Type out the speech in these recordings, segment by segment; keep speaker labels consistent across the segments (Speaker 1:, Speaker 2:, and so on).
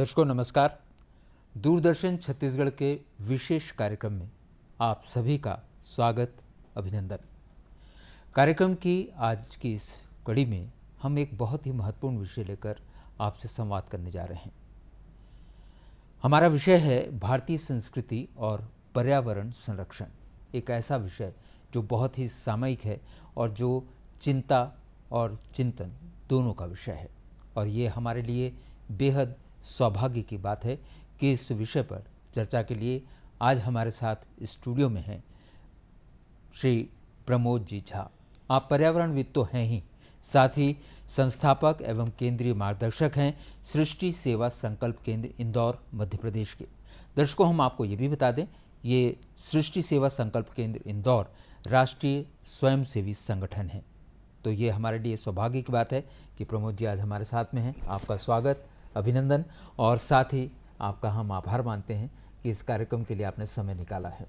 Speaker 1: दर्शकों नमस्कार। दूरदर्शन छत्तीसगढ़ के विशेष कार्यक्रम में आप सभी का स्वागत, अभिनंदन। कार्यक्रम की आज की इस कड़ी में हम एक बहुत ही महत्वपूर्ण विषय लेकर आपसे संवाद करने जा रहे हैं। हमारा विषय है भारतीय संस्कृति और पर्यावरण संरक्षण। एक ऐसा विषय जो बहुत ही सामयिक है और जो चिंता और चिंतन दोनों का विषय है, और ये हमारे लिए बेहद सौभाग्य की बात है कि इस विषय पर चर्चा के लिए आज हमारे साथ स्टूडियो में हैं श्री प्रमोद जी झा। आप पर्यावरणविद तो हैं ही, साथ ही संस्थापक एवं केंद्रीय मार्गदर्शक हैं सृष्टि सेवा संकल्प केंद्र इंदौर, मध्य प्रदेश के। दर्शकों, हम आपको ये भी बता दें, ये सृष्टि सेवा संकल्प केंद्र इंदौर राष्ट्रीय स्वयंसेवी संगठन है। तो ये हमारे लिए सौभाग्य की बात है कि प्रमोद जी आज हमारे साथ में हैं। आपका स्वागत, अभिनंदन, और साथ ही आपका हम आभार मानते हैं कि इस कार्यक्रम के लिए आपने समय निकाला है।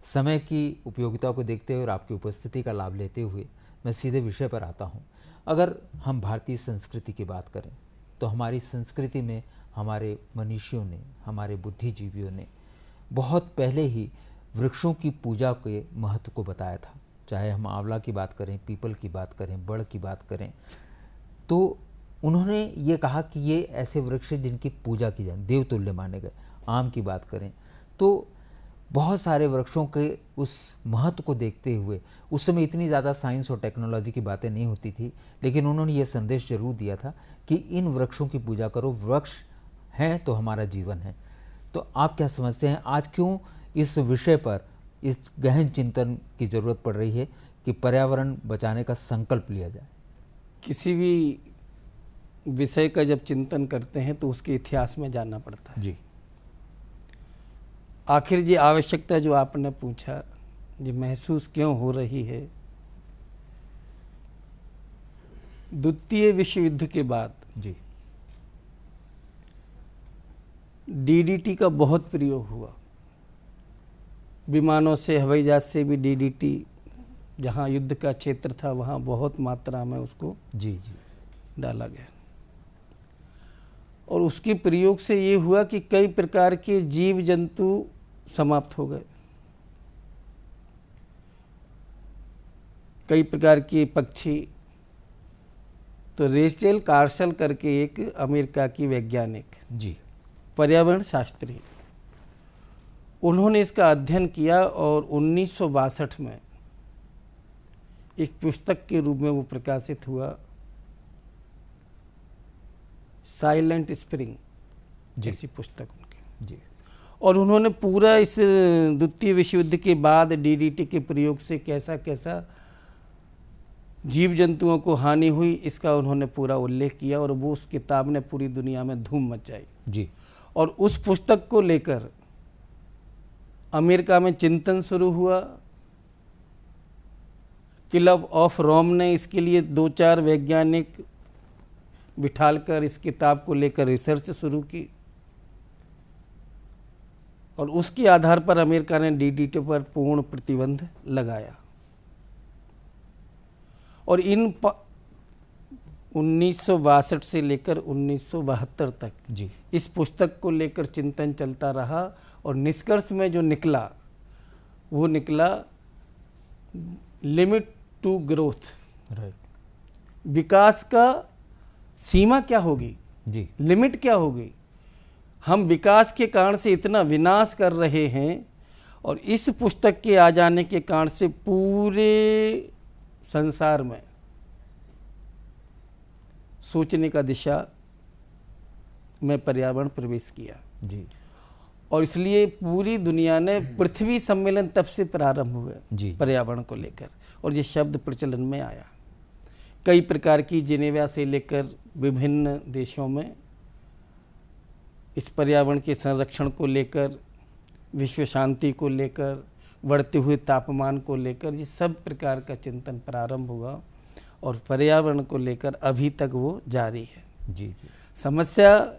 Speaker 1: समय की उपयोगिता को देखते हुए और आपकी उपस्थिति का लाभ लेते हुए मैं सीधे विषय पर आता हूँ। अगर हम भारतीय संस्कृति की बात करें तो हमारी संस्कृति में हमारे मनीषियों ने, हमारे बुद्धिजीवियों ने बहुत पहले ही वृक्षों की पूजा के महत्व को बताया था। चाहे हम आंवला की बात करें, पीपल की बात करें, बड़ की बात करें, तो उन्होंने ये कहा कि ये ऐसे वृक्ष हैं जिनकी पूजा की जाए, देवतुल्य माने गए। आम की बात करें तो बहुत सारे वृक्षों के उस महत्व को देखते हुए, उस समय इतनी ज़्यादा साइंस और टेक्नोलॉजी की बातें नहीं होती थी, लेकिन उन्होंने ये संदेश जरूर दिया था कि इन वृक्षों की पूजा करो, वृक्ष हैं तो हमारा जीवन है। तो आप क्या समझते हैं, आज क्यों इस विषय पर इस गहन चिंतन की ज़रूरत पड़ रही है कि पर्यावरण बचाने का संकल्प लिया जाए?
Speaker 2: किसी भी विषय का जब चिंतन करते हैं तो उसके इतिहास में जानना पड़ता है।
Speaker 1: जी।
Speaker 2: आखिर ये आवश्यकता जो आपने पूछा, ये महसूस क्यों हो रही है, द्वितीय विश्व युद्ध के बाद
Speaker 1: जी
Speaker 2: डीडीटी का बहुत प्रयोग हुआ। विमानों से, हवाई जहाज से भी डीडीटी, जहाँ युद्ध का क्षेत्र था वहाँ बहुत मात्रा में उसको
Speaker 1: जी
Speaker 2: डाला गया। और उसके प्रयोग से ये हुआ कि कई प्रकार के जीव जंतु समाप्त हो गए। कई प्रकार के पक्षी। तो रेचल कार्सन करके एक अमेरिका की वैज्ञानिक,
Speaker 1: जी,
Speaker 2: पर्यावरण शास्त्री, उन्होंने इसका अध्ययन किया और 1962 में एक पुस्तक के रूप में वो प्रकाशित हुआ, साइलेंट स्प्रिंग जैसी पुस्तक उनकी।
Speaker 1: जी।
Speaker 2: और उन्होंने पूरा इस द्वितीय विश्व युद्ध के बाद डीडीटी के प्रयोग से कैसा कैसा जीव जंतुओं को हानि हुई, इसका उन्होंने पूरा उल्लेख किया, और वो उस किताब ने पूरी दुनिया में धूम मचाई।
Speaker 1: जी।
Speaker 2: और उस पुस्तक को लेकर अमेरिका में चिंतन शुरू हुआ। क्लब ऑफ रोम ने इसके लिए 2-4 वैज्ञानिक बिठालकर इस किताब को लेकर रिसर्च शुरू की, और उसके आधार पर अमेरिका ने डीडीटी पर पूर्ण प्रतिबंध लगाया। और 1962 से लेकर 1972 तक
Speaker 1: जी
Speaker 2: इस पुस्तक को लेकर चिंतन चलता रहा, और निष्कर्ष में जो निकला वो निकला लिमिट टू ग्रोथ।
Speaker 1: राइट।
Speaker 2: विकास का सीमा क्या होगी,
Speaker 1: जी,
Speaker 2: लिमिट क्या होगी। हम विकास के कारण से इतना विनाश कर रहे हैं, और इस पुस्तक के आ जाने के कारण से पूरे संसार में सोचने का दिशा में पर्यावरण प्रवेश किया।
Speaker 1: जी,
Speaker 2: और इसलिए पूरी दुनिया ने पृथ्वी सम्मेलन तब से प्रारंभ हुए
Speaker 1: जी,
Speaker 2: पर्यावरण को लेकर, और ये शब्द प्रचलन में आया। कई प्रकार की जिनेवा से लेकर विभिन्न देशों में इस पर्यावरण के संरक्षण को लेकर, विश्व शांति को लेकर, बढ़ते हुए तापमान को लेकर, ये सब प्रकार का चिंतन प्रारंभ हुआ, और पर्यावरण को लेकर अभी तक वो जारी है।
Speaker 1: जी, जी,
Speaker 2: समस्या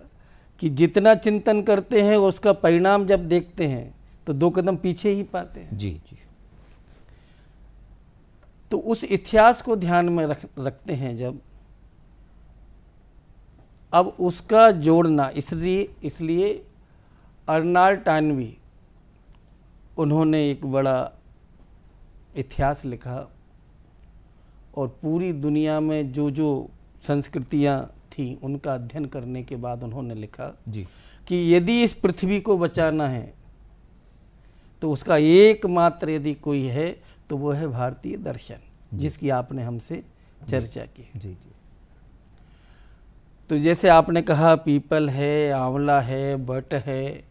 Speaker 2: कि जितना चिंतन करते हैं उसका परिणाम जब देखते हैं तो 2 कदम पीछे ही पाते हैं।
Speaker 1: जी, जी,
Speaker 2: तो उस इतिहास को ध्यान में रखते हैं जब, अब उसका जोड़ना, इसलिए अर्नाल्ड टॉयनबी उन्होंने एक बड़ा इतिहास लिखा और पूरी दुनिया में जो जो संस्कृतियाँ थीं उनका अध्ययन करने के बाद उन्होंने लिखा
Speaker 1: जी
Speaker 2: कि यदि इस पृथ्वी को बचाना है तो उसका एकमात्र यदि कोई है तो वो है भारतीय दर्शन, जिसकी आपने हमसे चर्चा की।
Speaker 1: जी जी।
Speaker 2: तो जैसे आपने कहा पीपल है, आंवला है, बट है,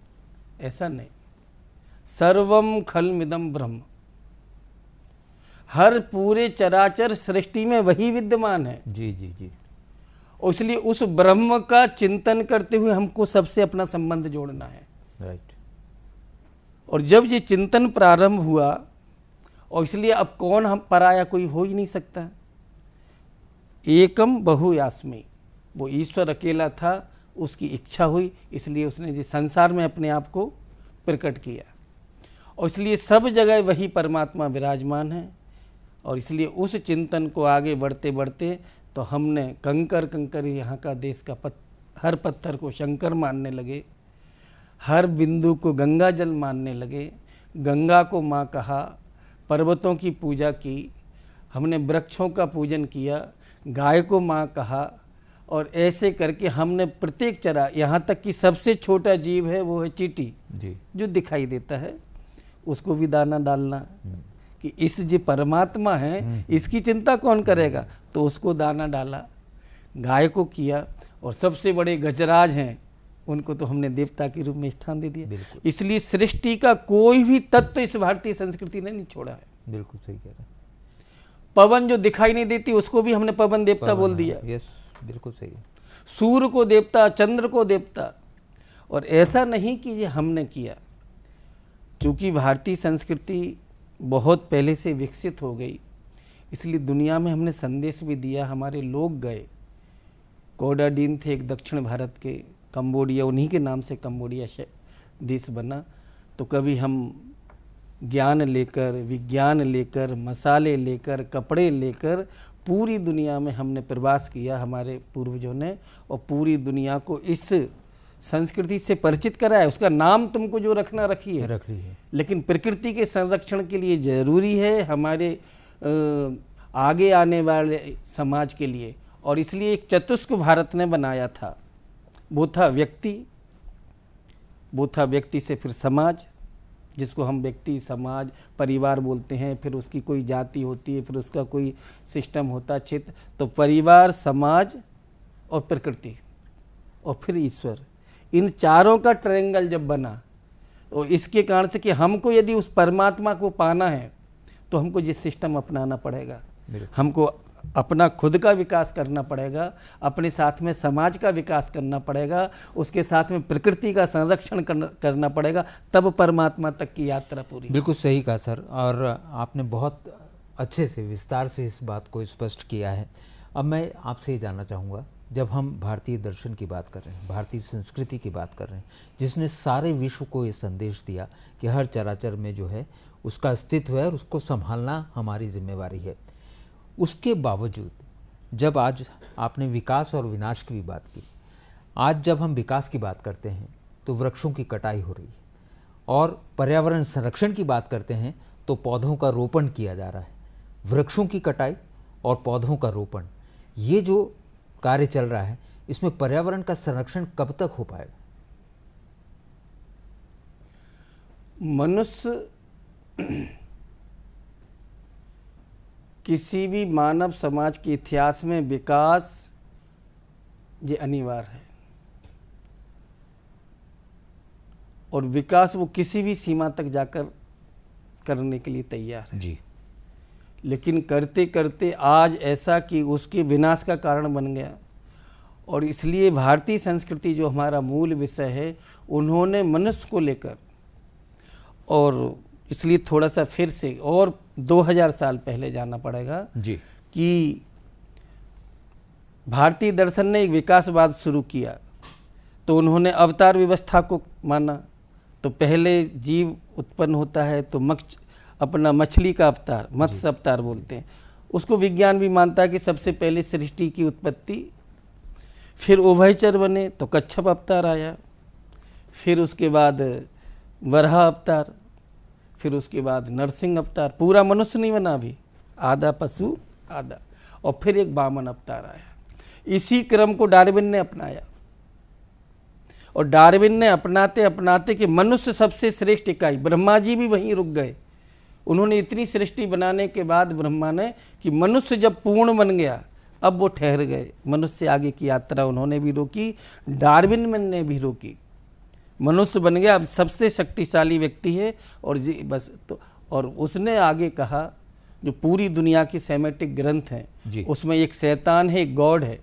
Speaker 2: ऐसा नहीं, सर्वम खलमिदम ब्रह्म, हर पूरे चराचर सृष्टि में वही विद्यमान है।
Speaker 1: जी जी जी।
Speaker 2: और इसलिए उस ब्रह्म का चिंतन करते हुए हमको सबसे अपना संबंध जोड़ना है।
Speaker 1: राइट।
Speaker 2: और जब ये चिंतन प्रारंभ हुआ, और इसलिए अब कौन हम पराया कोई हो ही नहीं सकता, एकम बहुयास्मी, वो ईश्वर अकेला था, उसकी इच्छा हुई, इसलिए उसने ये संसार में अपने आप को प्रकट किया, और इसलिए सब जगह वही परमात्मा विराजमान है। और इसलिए उस चिंतन को आगे बढ़ते बढ़ते तो हमने कंकर यहाँ का देश का हर पत्थर को शंकर मानने लगे, हर बिंदु को गंगा जल मानने लगे, गंगा को माँ कहा, पर्वतों की पूजा की, हमने वृक्षों का पूजन किया, गाय को माँ कहा, और ऐसे करके हमने प्रत्येक चरा, यहाँ तक कि सबसे छोटा जीव है वो है चींटी
Speaker 1: जी।
Speaker 2: जो दिखाई देता है, उसको भी दाना डालना कि इस जो परमात्मा है इसकी चिंता कौन करेगा, तो उसको दाना डाला, गाय को किया, और सबसे बड़े गजराज हैं उनको तो हमने देवता के रूप में स्थान दे दिया। इसलिए सृष्टि का कोई भी तत्व इस भारतीय संस्कृति ने नहीं छोड़ा है।
Speaker 1: बिल्कुल सही कह रहे हैं।
Speaker 2: पवन जो दिखाई नहीं देती उसको भी हमने पवन देवता बोल दिया।
Speaker 1: यस, बिल्कुल सही है।
Speaker 2: सूर्य को देवता, चंद्र को देवता, और ऐसा नहीं कि ये हमने किया, चूँकि भारतीय संस्कृति बहुत पहले से विकसित हो गई, इसलिए दुनिया में हमने संदेश भी दिया। हमारे लोग गए, कोडाडीन थे एक दक्षिण भारत के, कंबोडिया, उन्हीं के नाम से कंबोडिया देश बना। तो कभी हम ज्ञान लेकर, विज्ञान लेकर, मसाले लेकर, कपड़े लेकर पूरी दुनिया में हमने प्रवास किया हमारे पूर्वजों ने, और पूरी दुनिया को इस संस्कृति से परिचित कराया। उसका नाम तुमको जो रखना रख ली है, लेकिन प्रकृति के संरक्षण के लिए जरूरी है हमारे आगे आने वाले समाज के लिए। और इसलिए एक चतुष्क भारत ने बनाया था, वो था व्यक्ति से फिर समाज, जिसको हम व्यक्ति, समाज, परिवार बोलते हैं, फिर उसकी कोई जाति होती है, फिर उसका कोई सिस्टम होता है, क्षेत्र। तो परिवार, समाज और प्रकृति और फिर ईश्वर, इन चारों का ट्रायंगल जब बना, तो इसके कारण से कि हमको यदि उस परमात्मा को पाना है तो हमको ये सिस्टम अपनाना पड़ेगा, हमको अपना खुद का विकास करना पड़ेगा, अपने साथ में समाज का विकास करना पड़ेगा, उसके साथ में प्रकृति का संरक्षण करना पड़ेगा, तब परमात्मा तक की यात्रा पूरी।
Speaker 1: बिल्कुल सही कहा सर, और आपने बहुत अच्छे से विस्तार से इस बात को स्पष्ट किया है। अब मैं आपसे ये जानना चाहूँगा, जब हम भारतीय दर्शन की बात कर रहे हैं, भारतीय संस्कृति की बात कर रहे हैं, जिसने सारे विश्व को ये संदेश दिया कि हर चराचर में जो है उसका अस्तित्व है और उसको संभालना हमारी जिम्मेवारी है, उसके बावजूद जब आज आपने विकास और विनाश की भी बात की, आज जब हम विकास की बात करते हैं तो वृक्षों की कटाई हो रही है, और पर्यावरण संरक्षण की बात करते हैं तो पौधों का रोपण किया जा रहा है। वृक्षों की कटाई और पौधों का रोपण, ये जो कार्य चल रहा है, इसमें पर्यावरण का संरक्षण कब तक हो पाएगा?
Speaker 2: मनुष्य किसी भी मानव समाज के इतिहास में विकास ये अनिवार्य है, और विकास वो किसी भी सीमा तक जाकर करने के लिए तैयार है
Speaker 1: जी।
Speaker 2: लेकिन करते करते आज ऐसा कि उसके विनाश का कारण बन गया। और इसलिए भारतीय संस्कृति जो हमारा मूल विषय है, उन्होंने मनुष्य को लेकर, और इसलिए थोड़ा सा फिर से और 2000 साल पहले जाना पड़ेगा
Speaker 1: जी,
Speaker 2: कि भारतीय दर्शन ने एक विकासवाद शुरू किया, तो उन्होंने अवतार व्यवस्था को माना। तो पहले जीव उत्पन्न होता है तो मछली का अवतार, मत्स्य अवतार बोलते हैं, उसको विज्ञान भी मानता है कि सबसे पहले सृष्टि की उत्पत्ति फिर उभयचर बने तो कच्छप अवतार आया, फिर उसके बाद वराह अवतार, फिर उसके बाद नरसिंह अवतार। पूरा मनुष्य नहीं बना अभी, आधा पशु आधा, और फिर एक वामन अवतार आया। इसी क्रम को डार्विन ने अपनाया, और डार्विन ने अपनाते अपनाते कि मनुष्य सबसे श्रेष्ठ इकाई, ब्रह्मा जी भी वहीं रुक गए। उन्होंने इतनी सृष्टि बनाने के बाद ब्रह्मा ने कि मनुष्य जब पूर्ण बन गया, अब वो ठहर गए। मनुष्य से आगे की यात्रा उन्होंने भी रोकी, डार्विन ने भी रोकी। मनुष्य बन गया, अब सबसे शक्तिशाली व्यक्ति है, और बस तो, और उसने आगे कहा जो पूरी दुनिया के सेमेटिक ग्रंथ हैं उसमें एक शैतान है, एक गॉड है,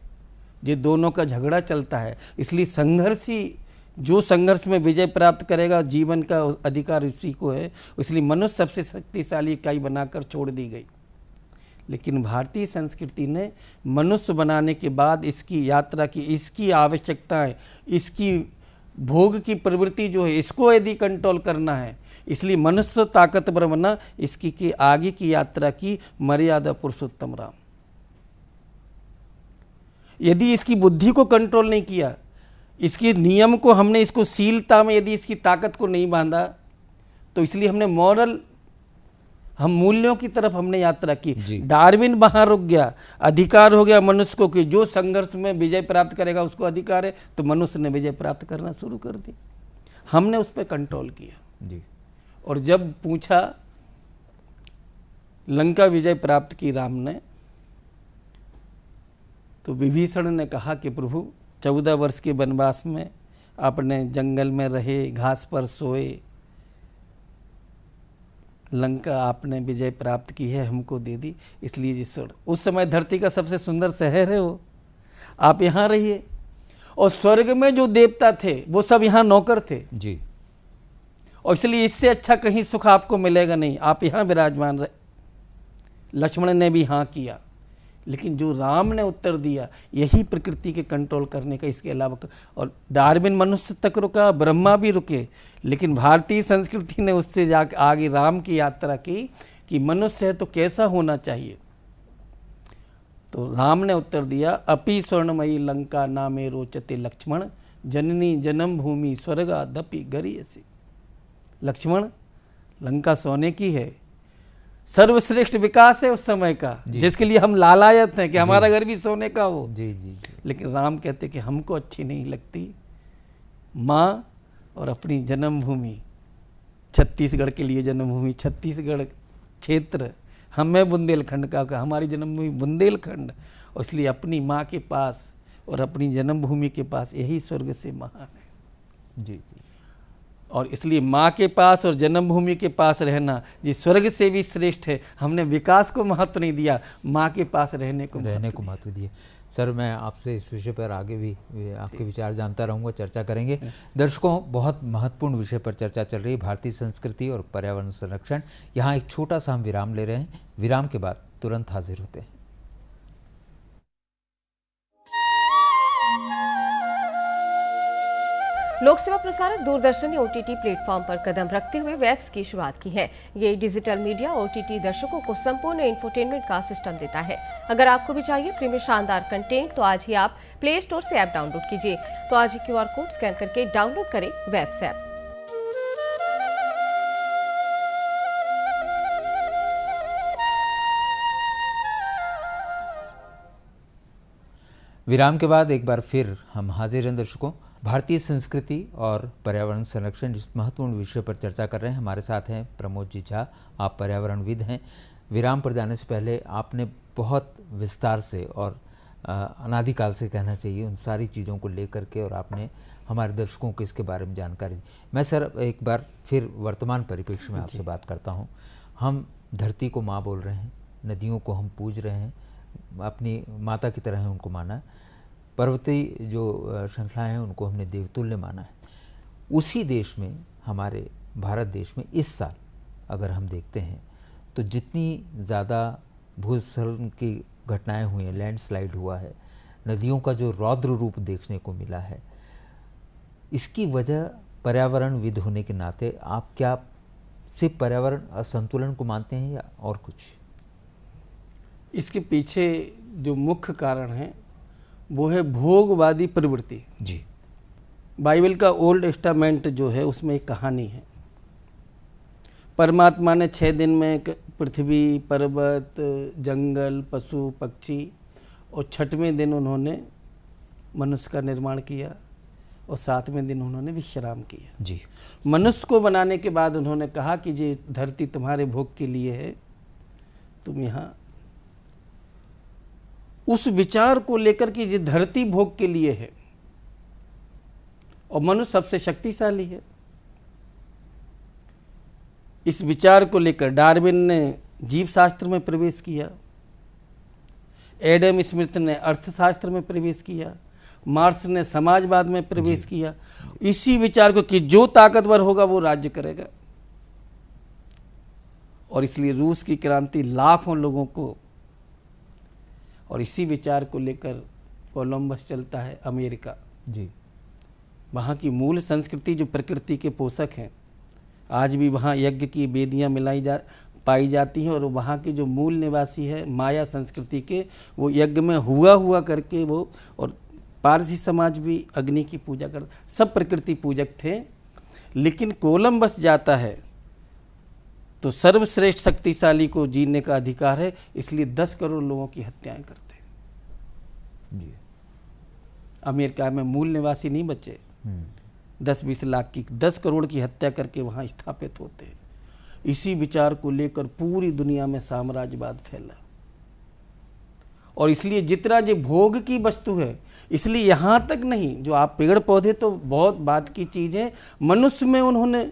Speaker 2: ये दोनों का झगड़ा चलता है। इसलिए संघर्ष ही, जो संघर्ष में विजय प्राप्त करेगा जीवन का अधिकार इसी को है। इसलिए मनुष्य सबसे शक्तिशाली इकाई बनाकर छोड़ दी गई। लेकिन भारतीय संस्कृति ने मनुष्य बनाने के बाद इसकी यात्रा की, इसकी आवश्यकताएं, इसकी भोग की प्रवृत्ति जो है, इसको यदि कंट्रोल करना है, इसलिए मनुष्य ताकतवर बना, इसकी की आगे की यात्रा की मर्यादा पुरुषोत्तम राम। यदि इसकी बुद्धि को कंट्रोल नहीं किया, इसके नियम को हमने, इसको शीलता में यदि इसकी ताकत को नहीं बांधा, तो इसलिए हमने मॉरल, हम मूल्यों की तरफ हमने यात्रा की। डार्विन वहां रुक गया, अधिकार हो गया मनुष्य को कि जो संघर्ष में विजय प्राप्त करेगा उसको अधिकार है, तो मनुष्य ने विजय प्राप्त करना शुरू कर दी। हमने उस पर कंट्रोल किया जी। और जब पूछा, लंका विजय प्राप्त की राम ने, तो विभीषण ने कहा कि प्रभु 14 वर्ष के वनवास में आपने जंगल में रहे, घास पर सोए, लंका आपने विजय प्राप्त की है, हमको दे दी, इसलिए जिस उस समय धरती का सबसे सुंदर शहर है वो, आप यहाँ रहिए। और स्वर्ग में जो देवता थे वो सब यहाँ नौकर थे
Speaker 1: जी,
Speaker 2: और इसलिए इससे अच्छा कहीं सुख आपको मिलेगा नहीं, आप यहाँ विराजमान रहे। लक्ष्मण ने भी हाँ किया, लेकिन जो राम ने उत्तर दिया, यही प्रकृति के कंट्रोल करने का, इसके अलावा। और डार्विन मनुष्य तक रुका, ब्रह्मा भी रुके, लेकिन भारतीय संस्कृति ने उससे जाकर आगे राम की यात्रा की कि मनुष्य है तो कैसा होना चाहिए। तो राम ने उत्तर दिया, अपि स्वर्णमयी लंका नामे रोचते लक्ष्मण, जननी जन्म भूमि स्वर्गादपि गरीयसी। लक्ष्मण, लंका सोने की है, सर्वश्रेष्ठ विकास है उस समय का, जिसके लिए हम लालायत हैं कि हमारा घर भी सोने का हो।
Speaker 1: जी जी।
Speaker 2: लेकिन राम कहते कि हमको अच्छी नहीं लगती माँ और अपनी जन्मभूमि, छत्तीसगढ़ के लिए जन्मभूमि, छत्तीसगढ़ क्षेत्र, हमें बुंदेलखंड का, हमारी जन्मभूमि बुंदेलखंड, और इसलिए अपनी माँ के पास और अपनी जन्मभूमि के पास यही स्वर्ग से महान है। जी जी। और इसलिए माँ के पास और जन्मभूमि के पास रहना ये स्वर्ग से भी श्रेष्ठ है। हमने विकास को महत्व नहीं दिया, माँ के पास रहने को
Speaker 1: महत्व दिया। सर, मैं आपसे इस विषय पर आगे भी आपके विचार जानता रहूँगा, चर्चा करेंगे। दर्शकों, बहुत महत्वपूर्ण विषय पर चर्चा चल रही है, भारतीय संस्कृति और पर्यावरण संरक्षण। यहाँ एक छोटा सा हम विराम ले रहे हैं, विराम के बाद तुरंत हाजिर होते हैं।
Speaker 3: लोक सेवा प्रसारक दूरदर्शन ने OTT प्लेटफॉर्म पर कदम रखते हुए वेब्स की शुरुआत की है। ये डिजिटल मीडिया OTT दर्शकों को संपूर्ण इंफोटेनमेंट का सिस्टम देता है। अगर आपको भी चाहिए फ्री में शानदार कंटेंट, तो आज ही आप प्ले स्टोर से ऐप डाउनलोड कीजिए। तो आज ही QR कोड स्कैन करके डाउनलोड करें वेब्स ऐप।
Speaker 1: विराम के बाद एक बार फिर हम हाजिर हैं दर्शकों। भारतीय संस्कृति और पर्यावरण संरक्षण इस महत्वपूर्ण विषय पर चर्चा कर रहे हैं। हमारे साथ हैं प्रमोद जी झा, आप पर्यावरणविद हैं। विराम पर जाने से पहले आपने बहुत विस्तार से और अनादिकाल से कहना चाहिए उन सारी चीज़ों को लेकर के, और आपने हमारे दर्शकों को इसके बारे में जानकारी दी। मैं सर एक बार फिर वर्तमान परिप्रेक्ष्य में आपसे बात करता हूँ। हम धरती को माँ बोल रहे हैं, नदियों को हम पूज रहे हैं, अपनी माता की तरह उनको माना है, पर्वतीय जो श्रृंखलाएँ हैं उनको हमने देवतुल्य माना है। उसी देश में, हमारे भारत देश में इस साल अगर हम देखते हैं तो जितनी ज़्यादा भूस्खलन की घटनाएं हुई हैं, लैंडस्लाइड हुआ है, नदियों का जो रौद्र रूप देखने को मिला है, इसकी वजह पर्यावरणविद होने के नाते आप क्या सिर्फ पर्यावरण असंतुलन को मानते हैं या और कुछ?
Speaker 2: इसके पीछे जो मुख्य कारण है वो है भोगवादी प्रवृत्ति।
Speaker 1: जी।
Speaker 2: बाइबल का ओल्ड टेस्टामेंट जो है उसमें एक कहानी है। परमात्मा ने 6 दिन में पृथ्वी, पर्वत, जंगल, पशु, पक्षी और 6वें दिन उन्होंने मनुष्य का निर्माण किया और 7वें दिन उन्होंने विश्राम किया।
Speaker 1: जी।
Speaker 2: मनुष्य को बनाने के बाद उन्होंने कहा कि ये धरती तुम्हारे भोग के लिए है, तुम यहाँ उस विचार को लेकर कि ये धरती भोग के लिए है और मनुष्य सबसे शक्तिशाली है, इस विचार को लेकर डार्विन ने जीव शास्त्र में प्रवेश किया, एडम स्मिथ ने अर्थशास्त्र में प्रवेश किया, मार्क्स ने समाजवाद में प्रवेश किया, इसी विचार को कि जो ताकतवर होगा वो राज्य करेगा। और इसलिए रूस की क्रांति लाखों लोगों को, और इसी विचार को लेकर कोलंबस चलता है अमेरिका।
Speaker 1: जी।
Speaker 2: वहाँ की मूल संस्कृति जो प्रकृति के पोषक हैं, आज भी वहाँ यज्ञ की वेदियाँ पाई जाती हैं और वहाँ के जो मूल निवासी है माया संस्कृति के, वो यज्ञ में हुआ करके वो, और पारसी समाज भी अग्नि की पूजा कर, सब प्रकृति पूजक थे। लेकिन कोलंबस जाता है तो सर्वश्रेष्ठ शक्तिशाली को जीने का अधिकार है, इसलिए 10 करोड़ लोगों की हत्याएं करते हैं।
Speaker 1: जी।
Speaker 2: अमेरिका में मूल निवासी नहीं बचे, 10-20 लाख की, 10 करोड़ की हत्या करके वहाँ स्थापित होते हैं। इसी विचार को लेकर पूरी दुनिया में साम्राज्यवाद फैला और इसलिए जितना ये भोग की वस्तु है, इसलिए यहाँ तक नहीं, जो आप पेड़ पौधे तो बहुत बात की चीज़ है, मनुष्य में उन्होंने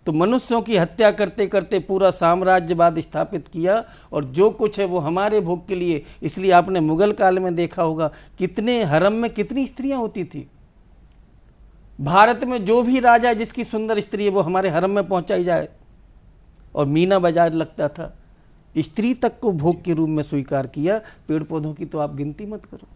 Speaker 2: तो मनुष्यों की हत्या करते करते पूरा साम्राज्यवाद स्थापित किया और जो कुछ है वो हमारे भोग के लिए। इसलिए आपने मुगल काल में देखा होगा कितने हरम में कितनी स्त्रियां होती थी। भारत में जो भी राजा जिसकी सुंदर स्त्री है वो हमारे हरम में पहुंचाई जाए और मीना बाजार लगता था। स्त्री तक को भोग के रूप में स्वीकार किया, पेड़ पौधों की तो आप गिनती मत करो।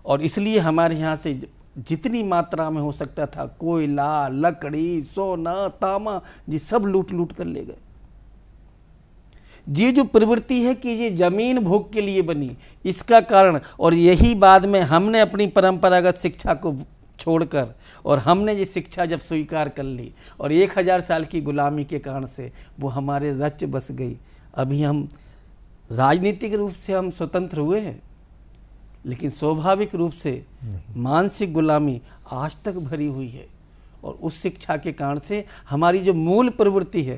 Speaker 2: और इसलिए हमारे यहाँ से जितनी मात्रा में हो सकता था कोयला, लकड़ी, सोना, तांबा, ये सब लूट लूट कर ले गए। ये जो प्रवृत्ति है कि ये जमीन भोग के लिए बनी, इसका कारण, और यही बाद में हमने अपनी परंपरागत शिक्षा को छोड़कर और हमने ये शिक्षा जब स्वीकार कर ली और 1000 साल की गुलामी के कारण से वो हमारे रच बस गई। अभी हम राजनीतिक रूप से हम स्वतंत्र हुए हैं, लेकिन स्वाभाविक रूप से मानसिक गुलामी आज तक भरी हुई है। और उस शिक्षा के कारण से हमारी जो मूल प्रवृत्ति है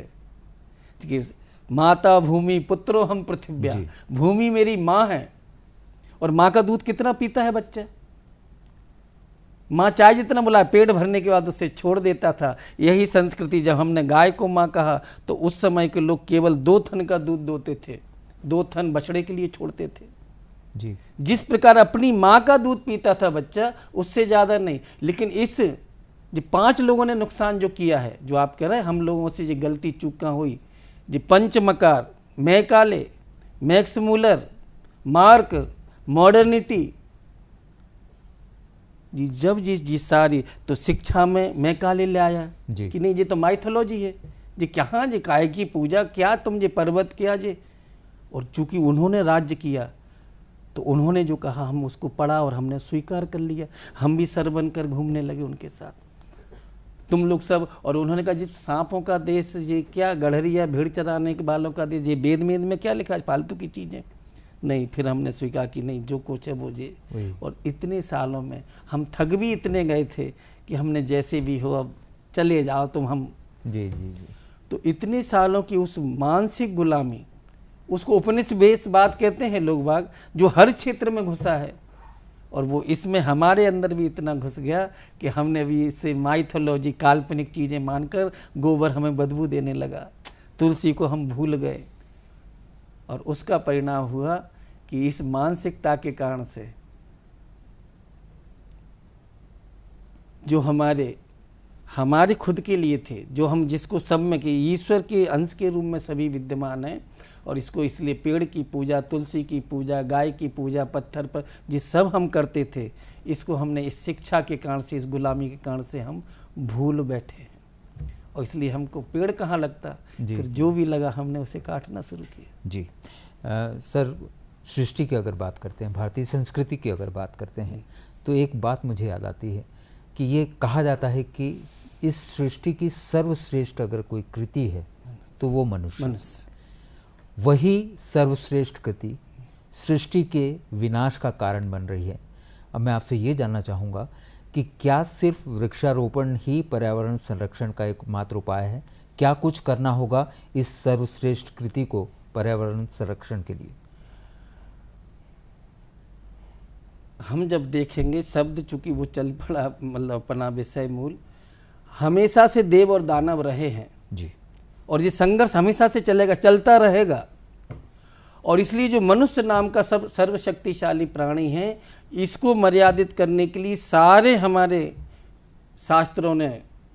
Speaker 2: कि माता भूमि पुत्रो हम पृथिव्या, भूमि मेरी माँ है, और माँ का दूध कितना पीता है बच्चा? माँ चाय जितना बुलाए, पेट भरने के बाद उसे छोड़ देता था। यही संस्कृति जब हमने गाय को माँ कहा तो उस समय के लोग केवल 2 थन का दूध दोते थे, 2 थन बछड़े के लिए छोड़ते थे।
Speaker 1: जी।
Speaker 2: जिस प्रकार अपनी माँ का दूध पीता था बच्चा, उससे ज़्यादा नहीं। लेकिन इस जो 5 लोगों ने नुकसान जो किया है, जो आप कह रहे हैं हम लोगों से जो गलती चूका हुई, जो पंचमकार, Macaulay, Max Muller, Marx, modernity, जी जब जी सारी तो शिक्षा में मैकाले ले आया कि नहीं, ये तो माइथोलॉजी है, जी कहाँ जी काय की पूजा, क्या तुम ये पर्वत क्या जे। और चूंकि उन्होंने राज्य किया तो उन्होंने जो कहा हम उसको पढ़ा और हमने स्वीकार कर लिया। हम भी सर बनकर घूमने लगे उनके साथ, तुम लोग सब। और उन्होंने कहा जी सांपों का देश, ये क्या गड़हरिया भेड़ चराने के बालों का देश, ये वेद में क्या लिखा है, फालतू की चीज़ें नहीं। फिर हमने स्वीकार की नहीं, जो कुछ है वो ये। और इतने सालों में हम थक भी इतने गए थे कि हमने जैसे भी हो अब चले जाओ तुम, हम
Speaker 1: जी जी जी।
Speaker 2: तो इतने सालों की उस मानसिक गुलामी, उसको उपनिवेशवाद कहते हैं लोग बाग, जो हर क्षेत्र में घुसा है। और वो इसमें हमारे अंदर भी इतना घुस गया कि हमने भी इसे माइथोलॉजी, काल्पनिक चीज़ें मानकर गोबर हमें बदबू देने लगा, तुलसी को हम भूल गए। और उसका परिणाम हुआ कि इस मानसिकता के कारण से जो हमारे खुद के लिए थे, जो हम जिसको सब में कि ईश्वर के अंश के रूप में सभी विद्यमान हैं, और इसको इसलिए पेड़ की पूजा, तुलसी की पूजा, गाय की पूजा, पत्थर पर जिस सब हम करते थे, इसको हमने इस शिक्षा के कारण से, इस गुलामी के कारण से हम भूल बैठे हैं। और इसलिए हमको पेड़ कहाँ लगता, फिर जो भी लगा हमने उसे काटना शुरू किया।
Speaker 1: जी सर, सृष्टि की अगर बात करते हैं, भारतीय संस्कृति की अगर बात करते हैं, तो एक बात मुझे याद आती है कि ये कहा जाता है कि इस सृष्टि की सर्वश्रेष्ठ अगर कोई कृति है तो वो मनुष्य। वही सर्वश्रेष्ठ कृति सृष्टि के विनाश का कारण बन रही है। अब मैं आपसे ये जानना चाहूँगा कि क्या सिर्फ वृक्षारोपण ही पर्यावरण संरक्षण का एक मात्र उपाय है? क्या कुछ करना होगा इस सर्वश्रेष्ठ कृति को पर्यावरण संरक्षण के लिए?
Speaker 2: हम जब देखेंगे शब्द चूंकि वो चल पड़ा, मतलब अपना विषय मूल हमेशा से देव और दानव रहे हैं
Speaker 1: जी,
Speaker 2: और ये संघर्ष हमेशा से चलेगा, चलता रहेगा। और इसलिए जो मनुष्य नाम का सब सर्वशक्तिशाली प्राणी है, इसको मर्यादित करने के लिए सारे हमारे शास्त्रों ने,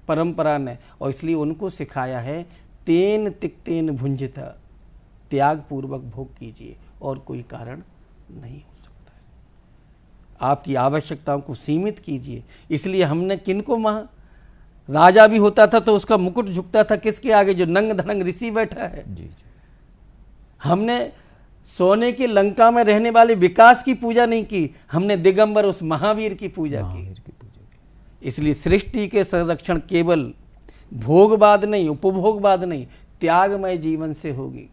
Speaker 2: परंपरा ने, और इसलिए उनको सिखाया है तेन तिक्तेन भुंजिता, त्याग पूर्वक भोग कीजिए और कोई कारण नहीं हो सकता है। आपकी आवश्यकताओं को सीमित कीजिए। इसलिए हमने किनको राजा भी होता था तो उसका मुकुट झुकता था किसके आगे? जो नंग धड़ंग ऋषि बैठा है।
Speaker 1: जी जी।
Speaker 2: हमने सोने की लंका में रहने वाले विकास की पूजा नहीं की, हमने दिगंबर उस महावीर की पूजा की। इसलिए सृष्टि के संरक्षण केवल भोगवाद नहीं, उपभोगवाद नहीं, त्यागमय जीवन से होगी।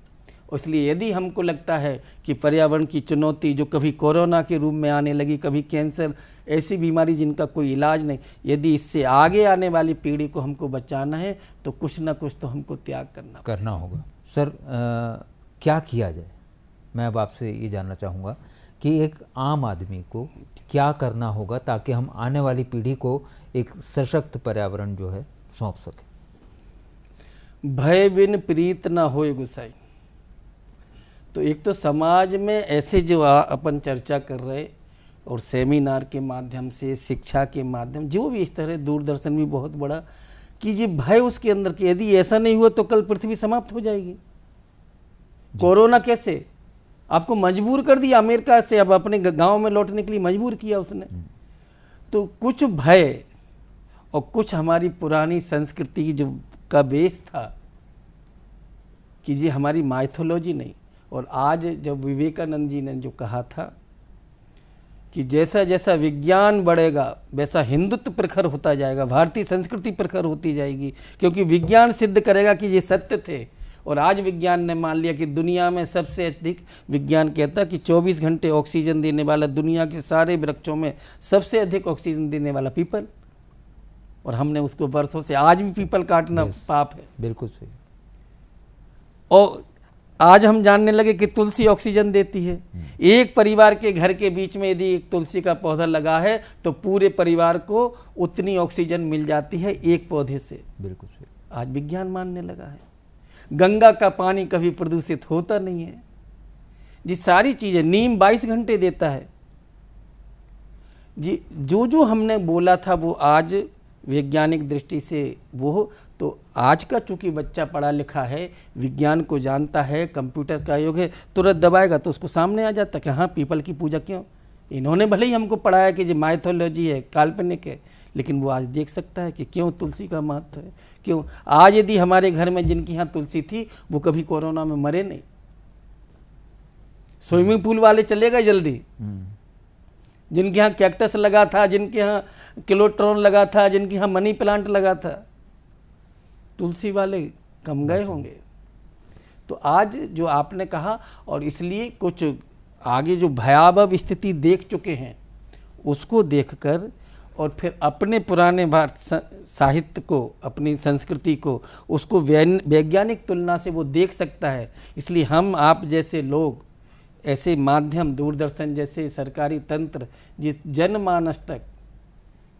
Speaker 2: इसलिए यदि हमको लगता है कि पर्यावरण की चुनौती जो कभी कोरोना के रूप में आने लगी, कभी कैंसर, ऐसी बीमारी जिनका कोई इलाज नहीं, यदि इससे आगे आने वाली पीढ़ी को हमको बचाना है तो कुछ ना कुछ तो हमको त्याग करना
Speaker 1: होगा। सर, क्या किया जाए? मैं अब आपसे ये जानना चाहूँगा कि एक आम आदमी को क्या करना होगा ताकि हम आने वाली पीढ़ी को एक सशक्त पर्यावरण जो है सौंप सके।
Speaker 2: भय बिन प्रीत ना होए गुसाई। तो एक तो समाज में ऐसे जो अपन चर्चा कर रहे और सेमिनार के माध्यम से, शिक्षा के माध्यम, जो भी इस तरह, दूरदर्शन भी बहुत बड़ा, कि ये भय उसके अंदर कि यदि ऐसा नहीं हुआ तो कल पृथ्वी समाप्त हो जाएगी। कोरोना कैसे आपको मजबूर कर दिया, अमेरिका से अब अपने गांव में लौटने के लिए मजबूर किया उसने। तो कुछ भय और कुछ हमारी पुरानी संस्कृति जो का बेस था कि ये हमारी माइथोलॉजी नहीं। और आज जब विवेकानंद जी ने जो कहा था कि जैसा जैसा विज्ञान बढ़ेगा वैसा हिंदुत्व प्रखर होता जाएगा, भारतीय संस्कृति प्रखर होती जाएगी, क्योंकि विज्ञान सिद्ध करेगा कि ये सत्य थे। और आज विज्ञान ने मान लिया कि दुनिया में सबसे अधिक, विज्ञान कहता है कि 24 घंटे ऑक्सीजन देने वाला, दुनिया के सारे वृक्षों में सबसे अधिक ऑक्सीजन देने वाला पीपल। और हमने उसको वर्षों से, आज भी पीपल काटना पाप है।
Speaker 1: बिल्कुल सही।
Speaker 2: और आज हम जानने लगे कि तुलसी ऑक्सीजन देती है। एक परिवार के घर के बीच में यदि एक तुलसी का पौधा लगा है तो पूरे परिवार को उतनी ऑक्सीजन मिल जाती है एक पौधे से।
Speaker 1: बिल्कुल सही।
Speaker 2: आज विज्ञान मानने लगा है। गंगा का पानी कभी प्रदूषित होता नहीं है। जी सारी चीजें, नीम 22 घंटे देता है। जी जो हमने बोला था वो आज वैज्ञानिक दृष्टि से वो, तो आज का चूंकि बच्चा पढ़ा लिखा है, विज्ञान को जानता है, कंप्यूटर का युग है, तुरंत दबाएगा तो उसको सामने आ जाता कि हाँ पीपल की पूजा क्यों। इन्होंने भले ही हमको पढ़ाया कि जो माइथोलॉजी है, काल्पनिक है, लेकिन वो आज देख सकता है कि क्यों तुलसी का महत्व है। क्यों आज यदि हमारे घर में जिनकी यहाँ तुलसी थी वो कभी कोरोना में मरे नहीं। स्विमिंग पूल वाले चले गए जल्दी, जिनके यहाँ कैक्टस लगा था, जिनके यहाँ किलोट्रॉन लगा था, जिनके यहाँ मनी प्लांट लगा था, तुलसी वाले कम गए होंगे। तो आज जो आपने कहा, और इसलिए कुछ आगे जो भयावह स्थिति देख चुके हैं उसको देखकर और फिर अपने पुराने भारत साहित्य को, अपनी संस्कृति को, उसको वैज्ञानिक तुलना से वो देख सकता है। इसलिए हम आप जैसे लोग, ऐसे माध्यम, दूरदर्शन जैसे सरकारी तंत्र, जिस जनमानस तक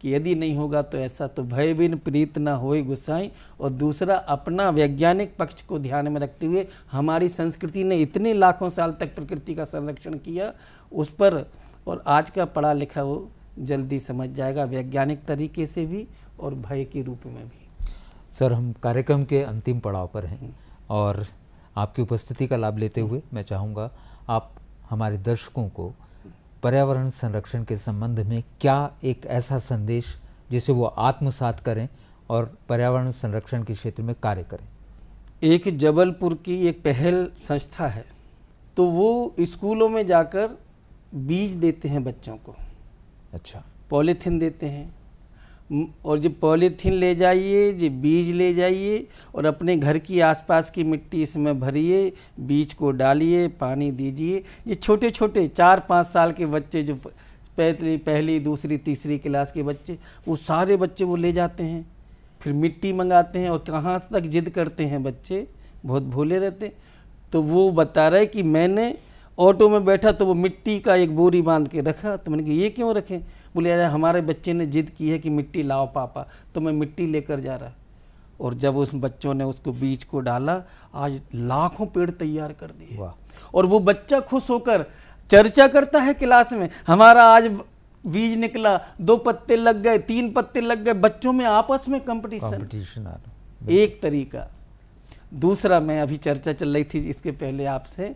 Speaker 2: कि यदि नहीं होगा तो ऐसा, तो भय बिन प्रीत ना होए गुसाई। और दूसरा, अपना वैज्ञानिक पक्ष को ध्यान में रखते हुए, हमारी संस्कृति ने इतने लाखों साल तक प्रकृति का संरक्षण किया उस पर, और आज का पढ़ा लिखा वो जल्दी समझ जाएगा, वैज्ञानिक तरीके से भी और भय के रूप में भी।
Speaker 1: सर, हम कार्यक्रम के अंतिम पड़ाव पर हैं और आपकी उपस्थिति का लाभ लेते हुए मैं चाहूँगा आप हमारे दर्शकों को पर्यावरण संरक्षण के संबंध में क्या एक ऐसा संदेश जिसे वो आत्मसात करें और पर्यावरण संरक्षण के क्षेत्र में कार्य करें।
Speaker 2: एक जबलपुर की एक पहल संस्था है तो वो स्कूलों में जाकर बीज देते हैं बच्चों को,
Speaker 1: अच्छा,
Speaker 2: पॉलीथीन देते हैं, और जो पॉलीथीन ले जाइए, जो बीज ले जाइए और अपने घर की आसपास की मिट्टी इसमें भरिए, बीज को डालिए, पानी दीजिए। ये छोटे छोटे 4-5 साल के बच्चे, जो पहली दूसरी तीसरी क्लास के बच्चे, वो सारे बच्चे वो ले जाते हैं, फिर मिट्टी मंगाते हैं, और कहाँ तक जिद करते हैं बच्चे, बहुत भोले रहते। तो वो बता रहे कि मैंने ऑटो में बैठा तो वो मिट्टी का एक बोरी बांध के रखा। तो मैंने कहा ये क्यों रखें? बोले अरे हमारे बच्चे ने जिद की है कि मिट्टी लाओ पापा, तो मैं मिट्टी लेकर जा रहा। और जब उस बच्चों ने उसको बीज को डाला, आज लाखों पेड़ तैयार कर दिए। और वो बच्चा खुश होकर चर्चा करता है क्लास में, हमारा आज बीज निकला, 2 पत्ते लग गए, 3 पत्ते लग गए। बच्चों में आपस में कंपटीशन आ रहा, एक तरीका। दूसरा, मैं अभी चर्चा चल रही थी इसके पहले आपसे,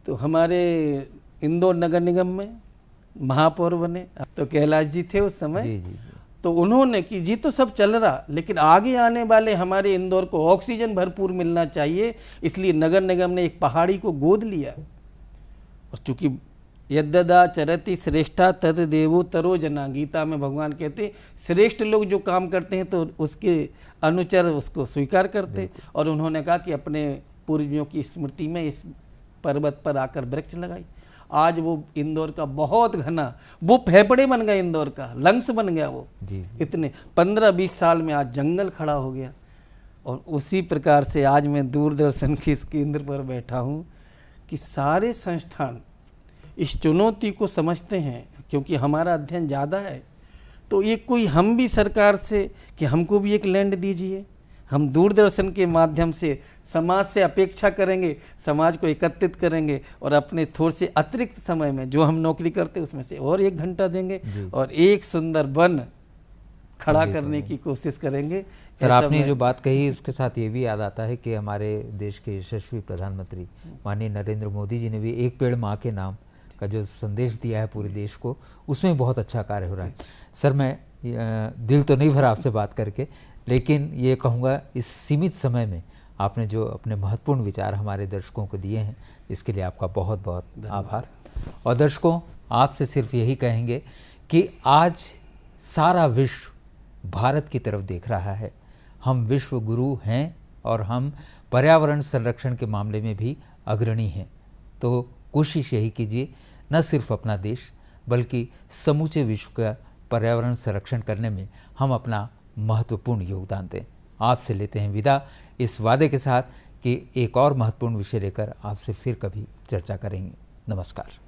Speaker 2: तो हमारे इंदौर नगर निगम में महापौर बने, तो कैलाश जी थे उस समय।
Speaker 1: जी।
Speaker 2: तो उन्होंने कि जी तो सब चल रहा, लेकिन आगे आने वाले हमारे इंदौर को ऑक्सीजन भरपूर मिलना चाहिए, इसलिए नगर निगम ने एक पहाड़ी को गोद लिया। और चूंकि यद्यदा चरति श्रेष्ठा तद देवो तरो जना, गीता में भगवान कहते श्रेष्ठ लोग जो काम करते हैं तो उसके अनुचर उसको स्वीकार करते। और उन्होंने कहा कि अपने पूर्वजों की स्मृति में इस पर्वत पर आकर वृक्ष लगाई। आज वो इंदौर का बहुत घना, वो फेफड़े बन गए, इंदौर का लंग्स बन गया वो।
Speaker 1: जी।
Speaker 2: इतने 15-20 साल में आज जंगल खड़ा हो गया। और उसी प्रकार से आज मैं दूरदर्शन के इस केंद्र पर बैठा हूँ कि सारे संस्थान इस चुनौती को समझते हैं, क्योंकि हमारा अध्ययन ज़्यादा है। तो एक कोई हम भी सरकार से कि हमको भी एक लैंड दीजिए, हम दूरदर्शन के माध्यम से समाज से अपेक्षा करेंगे, समाज को एकत्रित करेंगे, और अपने थोड़े से अतिरिक्त समय में जो हम नौकरी करते हैं उसमें से और 1 घंटा देंगे और एक सुंदर वन खड़ा करने की कोशिश करेंगे।
Speaker 1: सर, आपने जो बात कही उसके साथ ये भी याद आता है कि हमारे देश के यशस्वी प्रधानमंत्री माननीय नरेंद्र मोदी जी ने भी एक पेड़ माँ के नाम का जो संदेश दिया है पूरे देश को, उसमें बहुत अच्छा कार्य हो रहा है। सर, मैं दिल तो नहीं भरा आपसे बात करके, लेकिन ये कहूँगा इस सीमित समय में आपने जो अपने महत्वपूर्ण विचार हमारे दर्शकों को दिए हैं, इसके लिए आपका बहुत बहुत आभार। और दर्शकों, आपसे सिर्फ यही कहेंगे कि आज सारा विश्व भारत की तरफ देख रहा है। हम विश्व गुरु हैं और हम पर्यावरण संरक्षण के मामले में भी अग्रणी हैं। तो कोशिश यही कीजिए, न सिर्फ अपना देश बल्कि समूचे विश्व का पर्यावरण संरक्षण करने में हम अपना महत्वपूर्ण योगदान दें। आपसे लेते हैं विदा इस वादे के साथ कि एक और महत्वपूर्ण विषय लेकर आपसे फिर कभी चर्चा करेंगे। नमस्कार।